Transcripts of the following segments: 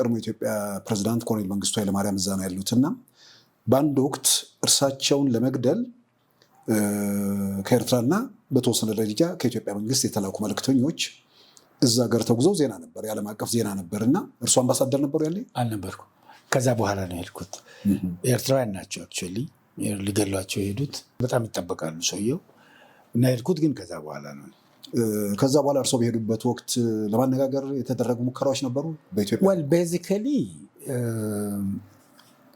የቀድሞ ኢትዮጵያ ፕሬዝዳንት ኮሎኔል መንግስቱ ኃይለማርያም እዛ ነው ያሉትና በአንድ ወቅት እርሳቸውን ለመግደል ከኤርትራና በተወሰነ ደረጃ ከኢትዮጵያ መንግስት የተላኩ መልእክተኞች እዛ ሀገር ተጉዘው ዜና ነበር፣ የዓለም አቀፍ ዜና ነበርና እርሱ አምባሳደር ነበሩ ያለ? አልነበርኩም። ከዛ በኋላ ነው የሄድኩት። ኤርትራውያን ናቸው አክቹዋሊ ሊገሏቸው የሄዱት። በጣም ይጠበቃሉ ሰውየው እና የሄድኩት ግን ከዛ በኋላ ነው። ከዛ በኋላ እርሶ በሄዱበት ወቅት ለማነጋገር የተደረጉ ሙከራዎች ነበሩ በኢትዮጵያ? ወል ቤዚካሊ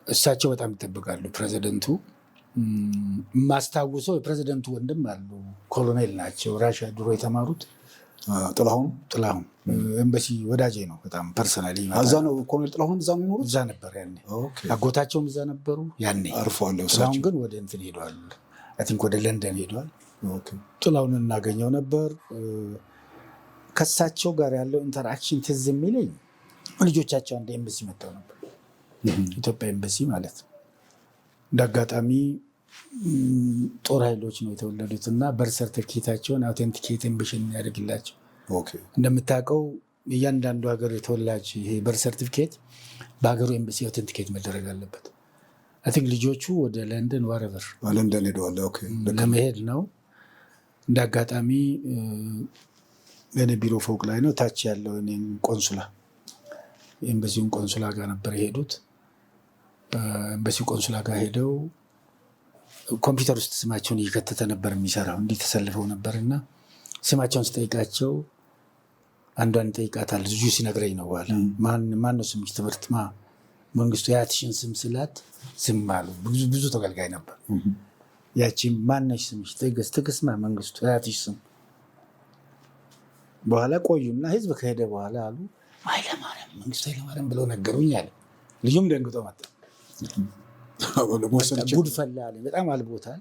እሳቸው በጣም ይጠበቃሉ ፕሬዚደንቱ። ማስታውሰው የፕሬዚደንቱ ወንድም አሉ፣ ኮሎኔል ናቸው፣ ራሽያ ድሮ የተማሩት ጥላሁን ኤምባሲ ወዳጄ ነው በጣም ፐርሰናሊ። እዛ ነው ኮሎኔል ጥላሁን እዛ ነው የሚኖሩት? እዛ ነበር ያኔ። አጎታቸውም እዛ ነበሩ ያኔ። አርፈዋል። ጥላሁን ግን ወደ እንትን ሄደዋል፣ አይ ቲንክ ወደ ለንደን ሄደዋል። ጥላሁን እናገኘው ነበር። ከሳቸው ጋር ያለው ኢንተራክሽን ትዝ የሚለኝ ልጆቻቸው አንድ ኤምባሲ መጥተው ነበር፣ ኢትዮጵያ ኤምባሲ ማለት ነው። እንደ አጋጣሚ ጦር ኃይሎች ነው የተወለዱት እና በርዝ ሰርተፊኬታቸውን አውቴንቲኬት ኤምባሲን ያደርግላቸው። እንደምታውቀው እያንዳንዱ ሀገር የተወላጅ ይሄ በርዝ ሰርቲፊኬት በሀገሩ ኤምባሲ አውቴንቲኬት መደረግ አለበት። አይ ቲንክ ልጆቹ ወደ ለንደን ዋረቨር ለንደን ሄደዋል ለመሄድ ነው። እንደ አጋጣሚ የኔ ቢሮ ፎቅ ላይ ነው፣ ታች ያለው ቆንሱላ ኤምባሲውን ቆንሱላ ጋር ነበር የሄዱት። ኤምባሲው ቆንሱላ ጋር ሄደው ኮምፒውተር ውስጥ ስማቸውን እየከተተ ነበር የሚሰራው። እንዲህ ተሰልፈው ነበርና ስማቸውን ስጠይቃቸው አንዷን ጠይቃታል። ልጁ ሲነግረኝ ነው በኋላ ማን ነው ስምሽ? ትምህርት መንግስቱ የአያትሽን ስም ስላት ዝም አሉ። ብዙ ተገልጋይ ነበር። ያቺ ማነሽ ስምሽ? ትዕግስት መንግስቱ የአያትሽ ስም። በኋላ ቆዩና ህዝብ ከሄደ በኋላ አሉ ኃይለማርያም መንግስቱ ኃይለማርያም ብለው ነገሩኝ አለ። ልጁም ደንግጦ መጣ። ጉድ ፈላ አለኝ። በጣም አልቦታል።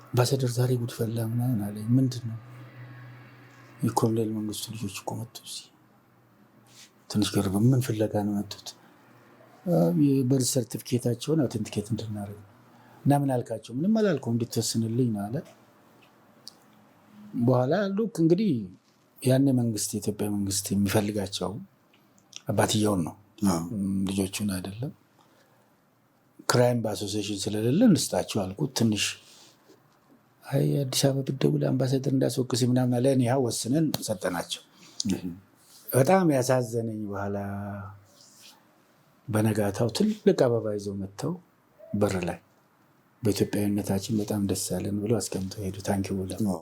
አምባሳደር ዛሬ ጉድ ፈላ ምናምን አለኝ። ምንድን ነው? የኮሎኔል መንግስቱ ልጆች እኮ መጡ እዚህ። ትንሽ ገርበ ምን ፍለጋ ነው መጡት? የበርዝ ሰርቲፊኬታቸውን አውቴንቲኬት እንድናደርግ እና ምን አልካቸው? ምንም አላልኩም እንድትወስንልኝ ነው አለ። በኋላ ሉክ እንግዲህ ያኔ መንግስት የኢትዮጵያ መንግስት የሚፈልጋቸው አባትየውን ነው ልጆቹን አይደለም። ክራይም በአሶሲዬሽን ስለሌለ እንስጣቸው አልኩት። ትንሽ አይ አዲስ አበባ ብትደውል አምባሳደር እንዳስወቅስ ምናምን አለ። እኔ ወስነን ሰጠናቸው። በጣም ያሳዘነኝ በኋላ በነጋታው ትልቅ አበባ ይዘው መጥተው በር ላይ በኢትዮጵያዊነታችን በጣም ደስ ያለን ብለው አስቀምጠው ሄዱ። ታንኪው ብለው